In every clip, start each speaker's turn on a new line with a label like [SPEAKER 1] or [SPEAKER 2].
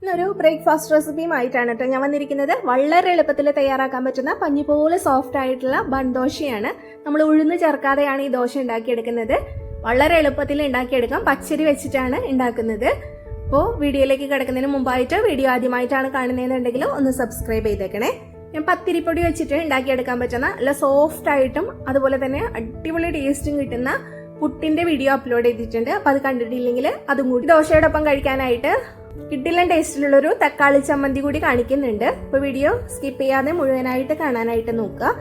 [SPEAKER 1] ഇന്നൊരു ബ്രേക്ക്ഫാസ്റ്റ് റെസിപ്പിയുമായിട്ടാണ് കേട്ടോ ഞാൻ വന്നിരിക്കുന്നത്. വളരെ എളുപ്പത്തിൽ തയ്യാറാക്കാൻ പറ്റുന്ന പഞ്ഞി പോലെ സോഫ്റ്റ് ആയിട്ടുള്ള ബൺ ദോശയാണ്. നമ്മൾ ഉഴുന്ന് ചേർക്കാതെയാണ് ഈ ദോശ ഉണ്ടാക്കിയെടുക്കുന്നത്. വളരെ എളുപ്പത്തിൽ ഉണ്ടാക്കിയെടുക്കാം. പച്ചരി വെച്ചിട്ടാണ് ഉണ്ടാക്കുന്നത്. അപ്പോൾ വീഡിയോയിലേക്ക് കിടക്കുന്നതിന് മുമ്പായിട്ട് വീഡിയോ ആദ്യമായിട്ടാണ് കാണുന്നതെന്നുണ്ടെങ്കിൽ ഒന്ന് സബ്സ്ക്രൈബ് ചെയ്തേക്കണേ. ഞാൻ പത്തിരിപ്പൊടി വെച്ചിട്ട് ഉണ്ടാക്കിയെടുക്കാൻ പറ്റുന്ന നല്ല സോഫ്റ്റ് ആയിട്ടും അതുപോലെ തന്നെ അടിപൊളി ടേസ്റ്റും കിട്ടുന്ന പുട്ടിന്റെ വീഡിയോ അപ്ലോഡ് ചെയ്തിട്ടുണ്ട്. അപ്പോൾ അത് കണ്ടിട്ടില്ലെങ്കിൽ അതും കൂടി ദോശയോടൊപ്പം കഴിക്കാനായിട്ട് കിഡിലൻ ടേസ്റ്റിലുള്ളൊരു തക്കാളി ചമ്മന്തി കൂടി കാണിക്കുന്നുണ്ട്. അപ്പോൾ വീഡിയോ സ്കിപ്പ് ചെയ്യാതെ മുഴുവനായിട്ട് കാണാനായിട്ട് നോക്കുക.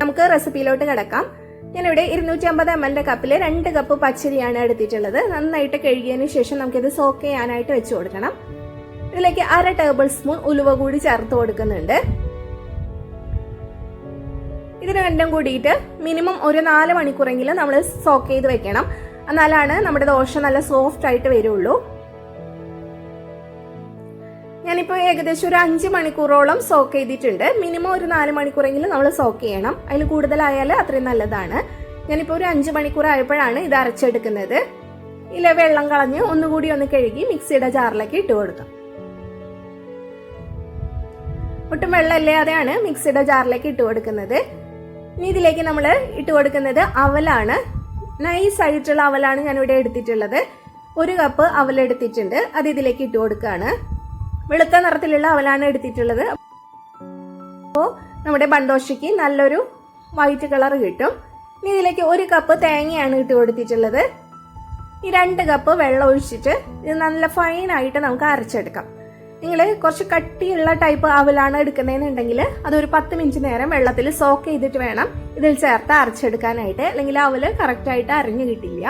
[SPEAKER 1] നമുക്ക് റെസിപ്പിയിലോട്ട് കിടക്കാം. ഞാനിവിടെ 250 ml കപ്പിൽ 2 കപ്പ് പച്ചരിയാണ് എടുത്തിട്ടുള്ളത്. നന്നായിട്ട് കഴുകിയതിന് ശേഷം നമുക്കിത് സോക്ക് ചെയ്യാനായിട്ട് വെച്ച് കൊടുക്കണം. ഇതിലേക്ക് 1/2 ടേബിൾ സ്പൂൺ ഉലുവ കൂടി ചേർത്ത് കൊടുക്കുന്നുണ്ട്. ഇതിന് രണ്ടും കൂടിയിട്ട് മിനിമം ഒരു 4 മണിക്കൂറെങ്കിലും നമ്മൾ സോക്ക് ചെയ്ത് വെക്കണം. എന്നാലാണ് നമ്മുടെ ദോശ നല്ല സോഫ്റ്റ് ആയിട്ട് വരുള്ളൂ. ഞാനിപ്പോൾ ഏകദേശം ഒരു 5 മണിക്കൂറോളം സോക്ക് ചെയ്തിട്ടുണ്ട്. മിനിമം ഒരു 4 മണിക്കൂറെങ്കിലും നമ്മൾ സോക്ക് ചെയ്യണം. അതിൽ കൂടുതലായാൽ അത്രയും നല്ലതാണ്. ഞാനിപ്പോൾ ഒരു 5 മണിക്കൂർ ആയപ്പോഴാണ് ഇത് അരച്ചെടുക്കുന്നത്. ഇതിലെ വെള്ളം കളഞ്ഞ് ഒന്നുകൂടി ഒന്ന് കഴുകി മിക്സിയുടെ ജാറിലേക്ക് ഇട്ട് കൊടുക്കാം. ഒട്ടും വെള്ളമില്ലാതെയാണ് മിക്സിയുടെ ജാറിലേക്ക് ഇട്ട് കൊടുക്കുന്നത്. ഇനി ഇതിലേക്ക് നമ്മൾ ഇട്ട് കൊടുക്കുന്നത് അവലാണ്. നൈസ് ആയിട്ടുള്ള അവലാണ് ഞാനിവിടെ എടുത്തിട്ടുള്ളത്. 1 കപ്പ് അവൽ എടുത്തിട്ടുണ്ട്. അത് ഇതിലേക്ക് ഇട്ട് കൊടുക്കുകയാണ്. വെളുത്ത നിറത്തിലുള്ള അവലാണ് എടുത്തിട്ടുള്ളത്. അപ്പോൾ നമ്മുടെ ബൺദോശയ്ക്ക് നല്ലൊരു വൈറ്റ് കളർ കിട്ടും. ഇനി ഇതിലേക്ക് 1 കപ്പ് തേങ്ങയാണ് ഇട്ട് കൊടുത്തിട്ടുള്ളത്. ഈ 2 കപ്പ് വെള്ളം ഒഴിച്ചിട്ട് ഇത് നല്ല ഫൈനായിട്ട് നമുക്ക് അരച്ചെടുക്കാം. നിങ്ങൾ കുറച്ച് കട്ടിയുള്ള ടൈപ്പ് അവലാണ് എടുക്കുന്നതെന്നുണ്ടെങ്കിൽ അതൊരു 10 മിനിറ്റ് നേരം വെള്ളത്തിൽ സോക്ക് ചെയ്തിട്ട് വേണം ഇതിൽ ചേർത്ത് അരച്ചെടുക്കാനായിട്ട്. അല്ലെങ്കിൽ അവല് കറക്റ്റായിട്ട് അരഞ്ഞു കിട്ടില്ല.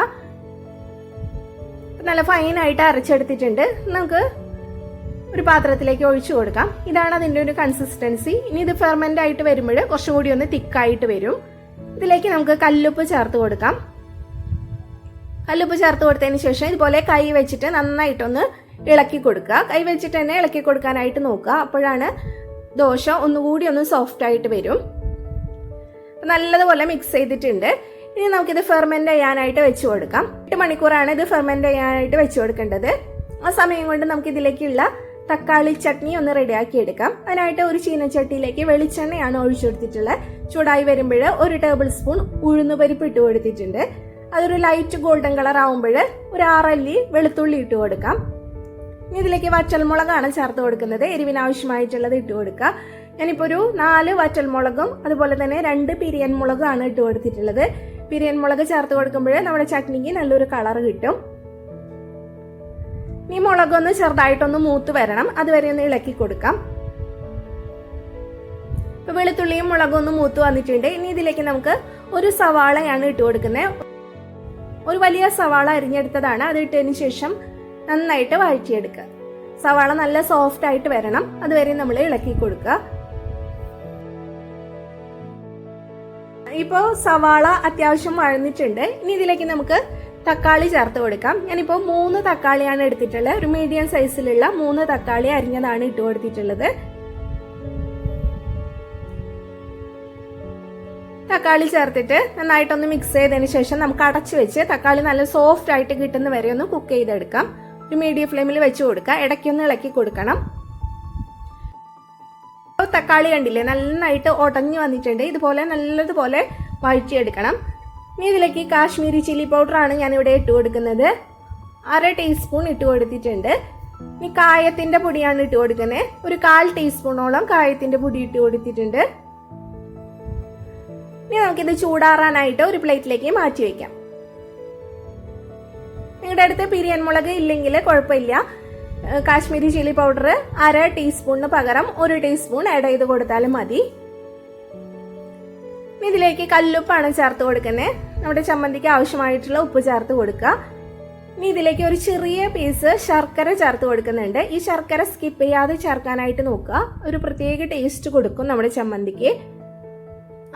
[SPEAKER 1] നല്ല ഫൈനായിട്ട് അരച്ചെടുത്തിട്ടുണ്ട്. നമുക്ക് ഒരു പാത്രത്തിലേക്ക് ഒഴിച്ചു കൊടുക്കാം. ഇതാണ് അതിൻ്റെ ഒരു കൺസിസ്റ്റൻസി. ഇനി ഇത് ഫെർമെന്റ് ആയിട്ട് വരുമ്പോൾ കുറച്ചും കൂടി ഒന്ന് തിക്കായിട്ട് വരും. ഇതിലേക്ക് നമുക്ക് കല്ലുപ്പ് ചേർത്ത് കൊടുക്കാം. കല്ലുപ്പ് ചേർത്ത് കൊടുത്തതിന് ശേഷം ഇതുപോലെ കൈ വെച്ചിട്ട് നന്നായിട്ടൊന്ന് ഇളക്കി കൊടുക്കുക. കൈ വെച്ചിട്ട് തന്നെ ഇളക്കി കൊടുക്കാനായിട്ട് നോക്കുക. അപ്പോഴാണ് ദോശ ഒന്നുകൂടി ഒന്ന് സോഫ്റ്റ് ആയിട്ട് വരും. നല്ലതുപോലെ മിക്സ് ചെയ്തിട്ടുണ്ട്. ഇനി നമുക്കിത് ഫെർമെന്റ് ചെയ്യാനായിട്ട് വെച്ച് കൊടുക്കാം. 8 മണിക്കൂറാണ് ഇത് ഫെർമെന്റ് ചെയ്യാനായിട്ട് വെച്ച് കൊടുക്കേണ്ടത്. ആ സമയം കൊണ്ട് നമുക്ക് ഇതിലേക്കുള്ള തക്കാളി ചട്നി ഒന്ന് റെഡിയാക്കി എടുക്കാം. അതിനായിട്ട് ഒരു ചീനച്ചട്ടിയിലേക്ക് വെളിച്ചെണ്ണയാണ് ഒഴിച്ചു കൊടുത്തിട്ടുള്ളത്. ചൂടായി വരുമ്പോൾ 1 ടേബിൾ സ്പൂൺ ഉഴുന്നുപരിപ്പ് ഇട്ട് കൊടുത്തിട്ടുണ്ട്. അതൊരു ലൈറ്റ് ഗോൾഡൻ കളർ ആവുമ്പോൾ ഒരു 6 അല്ലി വെളുത്തുള്ളി ഇട്ട് കൊടുക്കാം. ഇനി ഇതിലേക്ക് വറ്റൽമുളകാണ് ചേർത്ത് കൊടുക്കുന്നത്. എരിവിന് ആവശ്യമായിട്ടുള്ളത് ഇട്ട് കൊടുക്കുക. ഞാനിപ്പോൾ ഒരു 4 വറ്റൽമുളകും അതുപോലെ തന്നെ 2 പിരിയൻ മുളകാണ് ഇട്ട് കൊടുത്തിട്ടുള്ളത്. പിരിയൻ മുളക് ചേർത്ത് കൊടുക്കുമ്പോൾ നമ്മുടെ ചട്നിക്ക് നല്ലൊരു കളർ കിട്ടും. ഈ മുളകൊന്ന് ചെറുതായിട്ടൊന്ന് മൂത്ത് വരണം. അതുവരെ ഒന്ന് ഇളക്കി കൊടുക്കാം. ഇപ്പൊ വെളുത്തുള്ളിയും മുളകും ഒന്ന് മൂത്ത് വന്നിട്ടുണ്ട്. ഇനി ഇതിലേക്ക് നമുക്ക് ഒരു സവാളയാണ് ഇട്ട് കൊടുക്കുന്നത്. ഒരു വലിയ സവാള അരിഞ്ഞെടുത്തതാണ്. അത് ഇട്ടതിന് ശേഷം നന്നായിട്ട് വഴറ്റിയെടുക്കുക. സവാള നല്ല സോഫ്റ്റ് ആയിട്ട് വരണം. അതുവരെ നമ്മൾ ഇളക്കി കൊടുക്കുക. ഇപ്പോ സവാള അത്യാവശ്യം വഴന്നിട്ടുണ്ട്. ഇനി ഇതിലേക്ക് നമുക്ക് തക്കാളി ചേർത്ത് കൊടുക്കാം. ഞാനിപ്പോൾ 3 തക്കാളിയാണ് എടുത്തിട്ടുള്ളത്. ഒരു മീഡിയം സൈസിലുള്ള 3 തക്കാളി അരിഞ്ഞതാണ് ഇട്ട് കൊടുത്തിട്ടുള്ളത്. തക്കാളി ചേർത്തിട്ട് നന്നായിട്ടൊന്ന് മിക്സ് ചെയ്തതിന് ശേഷം നമുക്ക് അടച്ചു വെച്ച് തക്കാളി നല്ല സോഫ്റ്റ് ആയിട്ട് കിട്ടുന്ന വരെ ഒന്ന് കുക്ക് ചെയ്തെടുക്കാം. ഒരു മീഡിയം ഫ്ലെയിമിൽ വെച്ച് കൊടുക്കുക. ഇടയ്ക്കൊന്ന് ഇളക്കി കൊടുക്കണം. തക്കാളി കണ്ടില്ലേ നന്നായിട്ട് ഉടഞ്ഞു വന്നിട്ടുണ്ട്. ഇതുപോലെ നല്ലതുപോലെ വഴറ്റിയെടുക്കണം. ഇനി ഇതിലേക്ക് കാശ്മീരി ചില്ലി പൗഡറാണ് ഞാനിവിടെ ഇട്ട് കൊടുക്കുന്നത്. 1/2 ടീസ്പൂൺ ഇട്ട് കൊടുത്തിട്ടുണ്ട്. ഇനി കായത്തിന്റെ പൊടിയാണ് ഇട്ട് കൊടുക്കുന്നത്. ഒരു 1/4 ടീസ്പൂണോളം കായത്തിന്റെ പൊടി ഇട്ട് കൊടുത്തിട്ടുണ്ട്. ഇനി നമുക്കിത് ചൂടാറാനായിട്ട് ഒരു പ്ലേറ്റിലേക്ക് മാറ്റി വയ്ക്കാം. നിങ്ങളുടെ അടുത്ത് പിരിയൻ മുളക് ഇല്ലെങ്കിൽ കുഴപ്പമില്ല. കാശ്മീരി ചില്ലി പൗഡർ 1/2 ടീസ്പൂണിന് പകരം 1 ടീസ്പൂൺ ആഡ് ചെയ്ത് കൊടുത്താലും മതി. ഇതിലേക്ക് കല്ലുപ്പാണ് ചേർത്ത് കൊടുക്കുന്നത്. നമ്മുടെ ചമ്മന്തിക്ക് ആവശ്യമായിട്ടുള്ള ഉപ്പ് ചേർത്ത് കൊടുക്കുക. ഇനി ഇതിലേക്ക് ഒരു ചെറിയ പീസ് ശർക്കര ചേർത്ത് കൊടുക്കുന്നുണ്ട്. ഈ ശർക്കര സ്കിപ്പ് ചെയ്യാതെ ചേർക്കാനായിട്ട് നോക്കുക. ഒരു പ്രത്യേക ടേസ്റ്റ് കൊടുക്കും നമ്മുടെ ചമ്മന്തിക്ക്.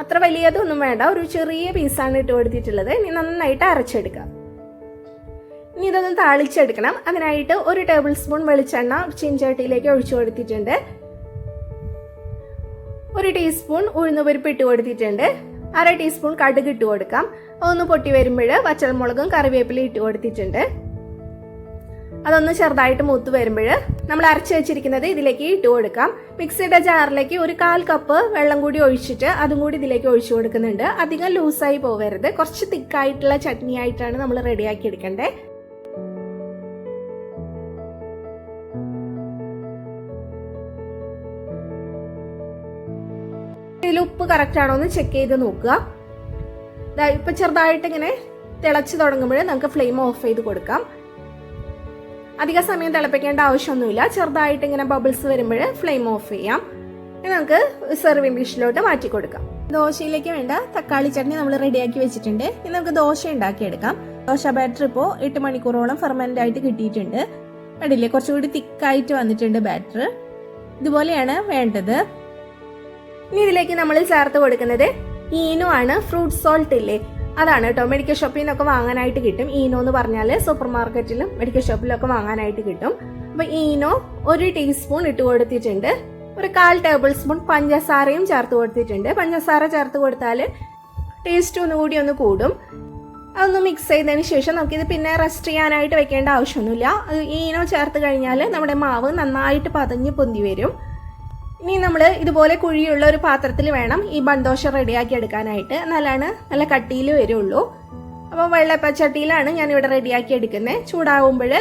[SPEAKER 1] അത്ര വലിയതൊന്നും വേണ്ട. ഒരു ചെറിയ പീസാണ് ഇട്ട് കൊടുത്തിട്ടുള്ളത്. ഇനി നന്നായിട്ട് അരച്ചെടുക്കുക. ഇനി ഇതൊന്ന് താളിച്ചെടുക്കണം. അതിനായിട്ട് 1 ടേബിൾ സ്പൂൺ വെളിച്ചെണ്ണ ചീനച്ചട്ടിയിലേക്ക് ഒഴിച്ചു കൊടുത്തിട്ടുണ്ട്. 1 ടീസ്പൂൺ ഉഴുന്നുപരിപ്പ് ഇട്ട് കൊടുത്തിട്ടുണ്ട്. 1/2 ടീസ്പൂൺ കടുക് ഇട്ട് കൊടുക്കാം. അതൊന്ന് പൊട്ടി വരുമ്പോൾ പച്ചമുളകും കറിവേപ്പിലയും ഇട്ട് കൊടുത്തിട്ടുണ്ട്. അതൊന്ന് ചെറുതായിട്ട് മൂത്ത് വരുമ്പോൾ നമ്മൾ അരച്ച് വെച്ചിരിക്കുന്നത് ഇതിലേക്ക് ഇട്ട് കൊടുക്കാം. മിക്സിയുടെ ജാറിലേക്ക് ഒരു 1/4 കപ്പ് വെള്ളം കൂടി ഒഴിച്ചിട്ട് അതും കൂടി ഇതിലേക്ക് ഒഴിച്ചു കൊടുക്കുന്നുണ്ട്. അധികം ലൂസായി പോകരുത്, കുറച്ച് തിക്കായിട്ടുള്ള ചട്നി ആയിട്ടാണ് നമ്മൾ റെഡിയാക്കി എടുക്കേണ്ടത്. ഇതിൽ ഉപ്പ് കറക്റ്റ് ആണോ എന്ന് ചെക്ക് ചെയ്ത് നോക്കുക. ഇപ്പൊ ചെറുതായിട്ട് ഇങ്ങനെ തിളച്ച് തുടങ്ങുമ്പോൾ നമുക്ക് ഫ്ലെയിം ഓഫ് ചെയ്ത് കൊടുക്കാം. അധിക സമയം തിളപ്പിക്കേണ്ട ആവശ്യമൊന്നുമില്ല. ചെറുതായിട്ട് ഇങ്ങനെ ബബിൾസ് വരുമ്പോൾ ഫ്ലെയിം ഓഫ് ചെയ്യാം. നമുക്ക് സെർവിംഗ് ഡിഷിലോട്ട് മാറ്റി കൊടുക്കാം. ദോശയിലേക്ക് വേണ്ട തക്കാളി ചട്നി നമ്മൾ റെഡിയാക്കി വെച്ചിട്ടുണ്ട്. ഇനി നമുക്ക് ദോശ ഉണ്ടാക്കിയെടുക്കാം. ദോശ ബാറ്റർ ഇപ്പോൾ 8 മണിക്കൂറോളം ഫെർമെന്റ് ആയിട്ട് കിട്ടിയിട്ടുണ്ട്. കണ്ടില്ലേ, കുറച്ചുകൂടി തിക്കായിട്ട് വന്നിട്ടുണ്ട് ബാറ്റർ. ഇതുപോലെയാണ് വേണ്ടത്. ഇനി ഇതിലേക്ക് നമ്മൾ ചേർത്ത് കൊടുക്കുന്നത് ഈനോ ആണ്. ഫ്രൂട്ട് സോൾട്ട് ഇല്ലേ, അതാണ് കേട്ടോ. മെഡിക്കൽ ഷോപ്പിൽ നിന്നൊക്കെ വാങ്ങാനായിട്ട് കിട്ടും. ഈനോ എന്ന് പറഞ്ഞാൽ സൂപ്പർ മാർക്കറ്റിലും മെഡിക്കൽ ഷോപ്പിലൊക്കെ വാങ്ങാനായിട്ട് കിട്ടും. അപ്പൊ ഈനോ 1 ടീസ്പൂൺ ഇട്ട് കൊടുത്തിട്ടുണ്ട്. ഒരു 1/4 ടേബിൾ സ്പൂൺ പഞ്ചസാരയും ചേർത്ത് കൊടുത്തിട്ടുണ്ട്. പഞ്ചസാര ചേർത്ത് കൊടുത്താൽ ടേസ്റ്റ് ഒന്നുകൂടി ഒന്ന് കൂടും. അതൊന്ന് മിക്സ് ചെയ്തതിന് ശേഷം നമുക്കിത് പിന്നെ റെസ്റ്റ് ചെയ്യാനായിട്ട് വെക്കേണ്ട ആവശ്യമൊന്നുമില്ല. അത് ഈനോ ചേർത്ത് കഴിഞ്ഞാൽ നമ്മുടെ മാവ് നന്നായിട്ട് പതഞ്ഞ് പൊന്തി വരും. ഇനി നമ്മൾ ഇതുപോലെ കുഴിയുള്ള ഒരു പാത്രത്തിൽ വേണം ഈ ബൺദോശ റെഡിയാക്കി എടുക്കാനായിട്ട്. എന്നാലാണ് നല്ല കട്ടിയിൽ വരുള്ളൂ. അപ്പോൾ വെള്ളപ്പച്ചട്ടിയിലാണ് ഞാനിവിടെ റെഡിയാക്കി എടുക്കുന്നത്. ചൂടാകുമ്പോൾ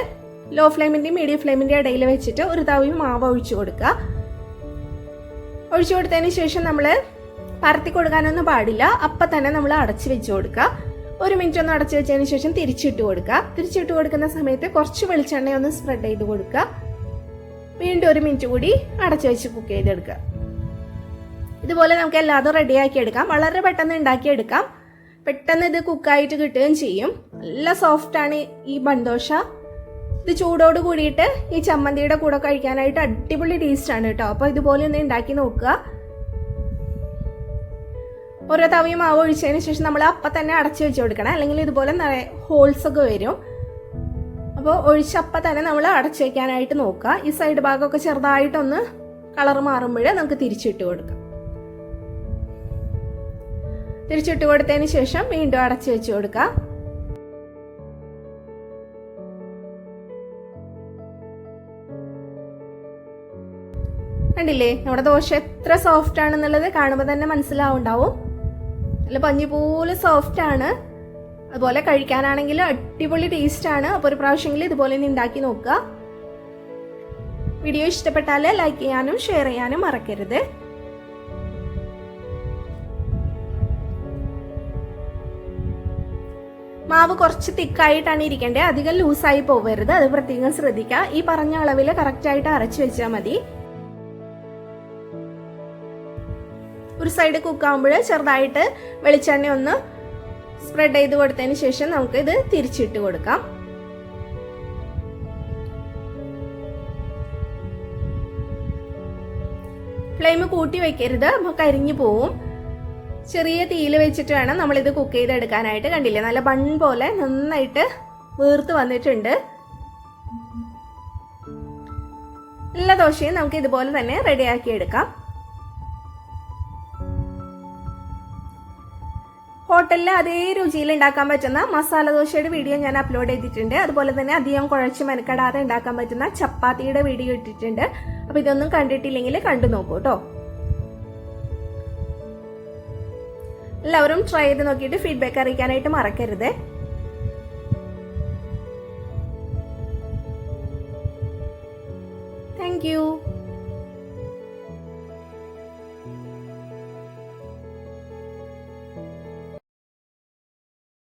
[SPEAKER 1] ലോ ഫ്ലെയിമിൻ്റെയും മീഡിയം ഫ്ലെയിമിൻ്റെയും ഇടയിൽ വെച്ചിട്ട് ഒരു തവി മാവ് ഒഴിച്ചു കൊടുക്കുക. ഒഴിച്ചു കൊടുത്തതിന് ശേഷം നമ്മൾ പരത്തി കൊടുക്കാനൊന്നും പാടില്ല. അപ്പം തന്നെ നമ്മൾ അടച്ച് വെച്ച് കൊടുക്കുക. 1 മിനിറ്റ് ഒന്ന് അടച്ചു വെച്ചതിന് ശേഷം തിരിച്ചിട്ട് കൊടുക്കുക. തിരിച്ചിട്ട് കൊടുക്കുന്ന സമയത്ത് കുറച്ച് വെളിച്ചെണ്ണ ഒന്ന് സ്പ്രെഡ് ചെയ്ത് കൊടുക്കുക. വീണ്ടും 1 മിനിറ്റ് കൂടി അടച്ചു വെച്ച് കുക്ക് ചെയ്തെടുക്കുക. ഇതുപോലെ നമുക്ക് എല്ലാതും റെഡിയാക്കി എടുക്കാം. വളരെ പെട്ടെന്ന് ഉണ്ടാക്കിയെടുക്കാം. പെട്ടെന്ന് ഇത് കുക്കായിട്ട് കിട്ടുകയും ചെയ്യും. നല്ല സോഫ്റ്റാണ് ഈ ബൺദോശ. ഇത് ചൂടോട് കൂടിയിട്ട് ഈ ചമ്മന്തിയുടെ കൂടെ കഴിക്കാനായിട്ട് അടിപൊളി ടേസ്റ്റ് ആണ് കേട്ടോ. അപ്പോൾ ഇതുപോലെ ഒന്ന് ഉണ്ടാക്കി നോക്കുക. ഓരോ തവിയും മാവ് ഒഴിച്ചതിന് ശേഷം നമ്മൾ അപ്പം തന്നെ അടച്ചു വെച്ച് കൊടുക്കണം. അല്ലെങ്കിൽ ഇതുപോലെ ഹോൾസ് ഒക്കെ വരും. അപ്പോൾ ഒഴിച്ചപ്പം തന്നെ നമ്മൾ അടച്ചു വയ്ക്കാനായിട്ട് നോക്കുക. ഈ സൈഡ് ഭാഗമൊക്കെ ചെറുതായിട്ടൊന്ന് കളർ മാറുമ്പോൾ നമുക്ക് തിരിച്ചിട്ട് കൊടുക്കാം. തിരിച്ചിട്ട് കൊടുത്തതിന് ശേഷം വീണ്ടും അടച്ചു വെച്ച് കൊടുക്കാം. കണ്ടില്ലേ, നമ്മുടെ ദോശ എത്ര സോഫ്റ്റ് ആണെന്നുള്ളത് കാണുമ്പോൾ തന്നെ മനസ്സിലാവുണ്ടാവും. നല്ല പഞ്ഞി പോലെ സോഫ്റ്റ് ആണ്. അതുപോലെ കഴിക്കാനാണെങ്കിൽ അടിപൊളി ടേസ്റ്റ് ആണ്. അപ്പോൾ ഒരു പ്രാവശ്യമെങ്കിലും ഇതുപോലെ ഉണ്ടാക്കി നോക്കുക. വീഡിയോ ഇഷ്ടപ്പെട്ടാൽ ലൈക്ക് ചെയ്യാനും ഷെയർ ചെയ്യാനും മറക്കരുത്. മാവ് കുറച്ച് തിക്കായിട്ടാണ് ഇരിക്കേണ്ടത്. അധികം ലൂസായി പോകരുത്. അത് പ്രത്യേകം ശ്രദ്ധിക്കുക. ഈ പറഞ്ഞ അളവിൽ കറക്റ്റായിട്ട് അരച്ചു വെച്ചാൽ മതി. ഒരു സൈഡ് കുക്കാവുമ്പോൾ ചെറുതായിട്ട് വെളിച്ചെണ്ണ ഒന്ന് സ്പ്രെഡ് ചെയ്ത് കൊടുത്തതിന് ശേഷം നമുക്ക് ഇത് തിരിച്ചിട്ട് കൊടുക്കാം. ഫ്ലെയിം കൂട്ടി വെക്കരുത്, നമുക്ക് കരിഞ്ഞു പോവും. ചെറിയ തീയിൽ വെച്ചിട്ട് വേണം നമ്മളിത് കുക്ക് ചെയ്തെടുക്കാനായിട്ട്. കണ്ടില്ലേ, നല്ല ബൺ പോലെ നന്നായിട്ട് വീർത്ത് വന്നിട്ടുണ്ട്. എല്ലാ ദോശയും നമുക്ക് ഇതുപോലെ തന്നെ റെഡിയാക്കി എടുക്കാം. ഹോട്ടലിൽ അതേ രുചിയിൽ ഉണ്ടാക്കാൻ പറ്റുന്ന മസാല ദോശയുടെ വീഡിയോ ഞാൻ അപ്ലോഡ് ചെയ്തിട്ടുണ്ട്. അതുപോലെ തന്നെ അധികം കുഴച്ച് മെനക്കെടാതെ ഉണ്ടാക്കാൻ പറ്റുന്ന ചപ്പാത്തിയുടെ വീഡിയോ ഇട്ടിട്ടുണ്ട്. അപ്പൊ ഇതൊന്നും കണ്ടിട്ടില്ലെങ്കിൽ കണ്ടു നോക്കൂ കേട്ടോ. എല്ലാവരും ട്രൈ ചെയ്ത് നോക്കിയിട്ട് ഫീഡ്ബാക്ക് അറിയിക്കാനായിട്ട് മറക്കരുത്. Thank you.